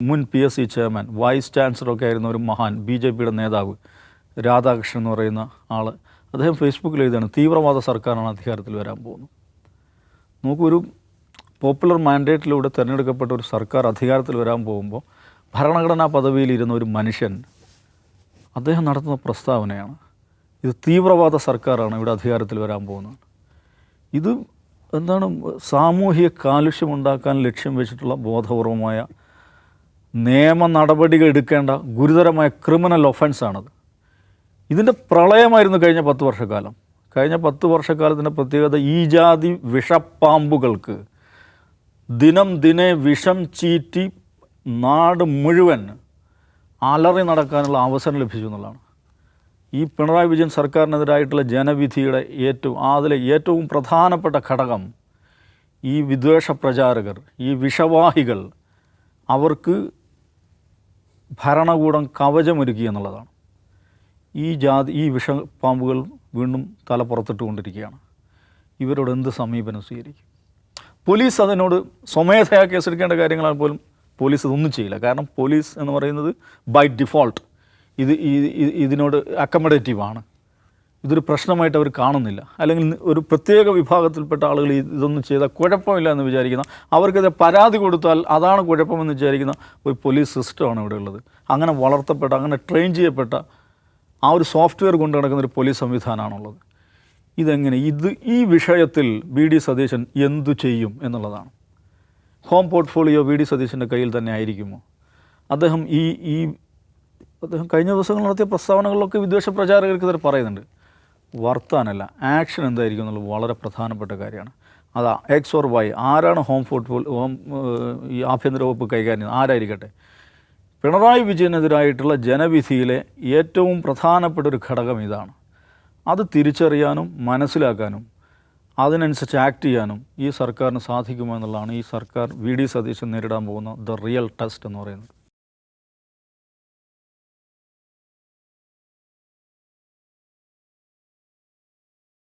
മുൻ PSC chairman, vice ചാൻസലറൊക്കെ ആയിരുന്ന ഒരു മഹാൻ BJPയുടെ നേതാവ് രാധാകൃഷ്ണൻ എന്ന് പറയുന്ന ആൾ, അദ്ദേഹം ഫേസ്ബുക്കിൽ എഴുതുകയാണ്, തീവ്രവാദ സർക്കാരാണ് അധികാരത്തിൽ വരാൻ പോകുന്നത്. നോക്കൂ, ഒരു പോപ്പുലർ മാൻഡേറ്റിലൂടെ തിരഞ്ഞെടുക്കപ്പെട്ട ഒരു സർക്കാർ അധികാരത്തിൽ വരാൻ പോകുമ്പോൾ ഭരണഘടനാ പദവിയിലിരുന്ന ഒരു മനുഷ്യൻ അദ്ദേഹം നടത്തുന്ന പ്രസ്താവനയാണ്, ഇത് തീവ്രവാദ സർക്കാരാണ് ഇവിടെ അധികാരത്തിൽ വരാൻ പോകുന്നത്. ഇത് എന്താണ്, സാമൂഹിക കാലുഷ്യമുണ്ടാക്കാൻ ലക്ഷ്യം വെച്ചിട്ടുള്ള ബോധപൂർവമായ നിയമ നടപടികൾ എടുക്കേണ്ട ഗുരുതരമായ ക്രിമിനൽ ഒഫൻസാണത്. ഇതിൻ്റെ പ്രളയമായിരുന്നു കഴിഞ്ഞ 10 വർഷക്കാലം. കഴിഞ്ഞ 10 വർഷക്കാലത്തിൻ്റെ പ്രത്യേകത, ഈ ജാതി വിഷപ്പാമ്പുകൾക്ക് ദിനം ദിനേ വിഷം ചീറ്റി നാട് മുഴുവൻ അലറി നടക്കാനുള്ള അവസരം ലഭിച്ചു എന്നുള്ളതാണ്. ഈ പിണറായി വിജയൻ സർക്കാരിനെതിരായിട്ടുള്ള ജനവിധിയുടെ ഏറ്റവും പ്രധാനപ്പെട്ട ഘടകം ഈ വിദ്വേഷ പ്രചാരകർ, ഈ വിഷവാഹികൾ, അവർക്ക് ഭരണകൂടം കവചമൊരുക്കി എന്നുള്ളതാണ്. ഈ വിഷപ്പാമ്പുകൾ വീണ്ടും തല പുറത്തിട്ടുകൊണ്ടിരിക്കുകയാണ്. ഇവരോട് എന്ത് സമീപനം സ്വീകരിക്കും? പോലീസ് അതിനോട് സ്വമേധയാ കേസെടുക്കേണ്ട കാര്യങ്ങളാൽ പോലും പോലീസ് ഇതൊന്നും ചെയ്യില്ല. കാരണം പോലീസ് എന്ന് പറയുന്നത് ബൈ ഡിഫോൾട്ട് ഇതിനോട് അക്കമഡേറ്റീവാണ്. ഇതൊരു പ്രശ്നമായിട്ട് അവർ കാണുന്നില്ല. അല്ലെങ്കിൽ ഒരു പ്രത്യേക വിഭാഗത്തിൽപ്പെട്ട ആളുകൾ ഇതൊന്നും ചെയ്താൽ കുഴപ്പമില്ല എന്ന് വിചാരിക്കുന്ന, അവർക്കത് പരാതി കൊടുത്താൽ അതാണ് കുഴപ്പമെന്ന് വിചാരിക്കുന്ന ഒരു പോലീസ് സിസ്റ്റമാണ് ഇവിടെ ഉള്ളത്. അങ്ങനെ വളർത്തപ്പെട്ട, അങ്ങനെ ട്രെയിൻ ചെയ്യപ്പെട്ട ആ ഒരു സോഫ്റ്റ്വെയർ കൊണ്ട് നടക്കുന്ന ഒരു പോലീസ് സംവിധാനമാണുള്ളത്. ഇതെങ്ങനെ ഈ വിഷയത്തിൽ VD സതീശൻ എന്തു ചെയ്യും എന്നുള്ളതാണ്. ഹോം പോർട്ട്ഫോളിയോ VD സതീശൻ്റെ കയ്യിൽ തന്നെ ആയിരിക്കുമോ? അദ്ദേഹം അദ്ദേഹം കഴിഞ്ഞ ദിവസങ്ങൾ നടത്തിയ പ്രസ്താവനകളിലൊക്കെ വിദ്വേഷ പ്രചാരകർക്കെതിരെ പറയുന്നുണ്ട്. വർത്താനല്ല, ആക്ഷൻ എന്തായിരിക്കും എന്നുള്ളത് വളരെ പ്രധാനപ്പെട്ട കാര്യമാണ്. അതാ X or Y, ആരാണ് ഈ ആഭ്യന്തര വകുപ്പ് കൈകാര്യം ചെയ്യുന്നത്, ആരായിരിക്കട്ടെ, പിണറായി വിജയനെതിരായിട്ടുള്ള ജനവിധിയിലെ ഏറ്റവും പ്രധാനപ്പെട്ട ഒരു ഘടകം ഇതാണ്. അത് തിരിച്ചറിയാനും മനസ്സിലാക്കാനും അതിനനുസരിച്ച് ആക്ട് ചെയ്യാനും ഈ സർക്കാരിന് സാധിക്കുമോ എന്നുള്ളതാണ് ഈ സർക്കാർ VD സതീശൻ നേരിടാൻ പോകുന്ന ദ റിയൽ ടെസ്റ്റ് എന്ന് പറയുന്നത്.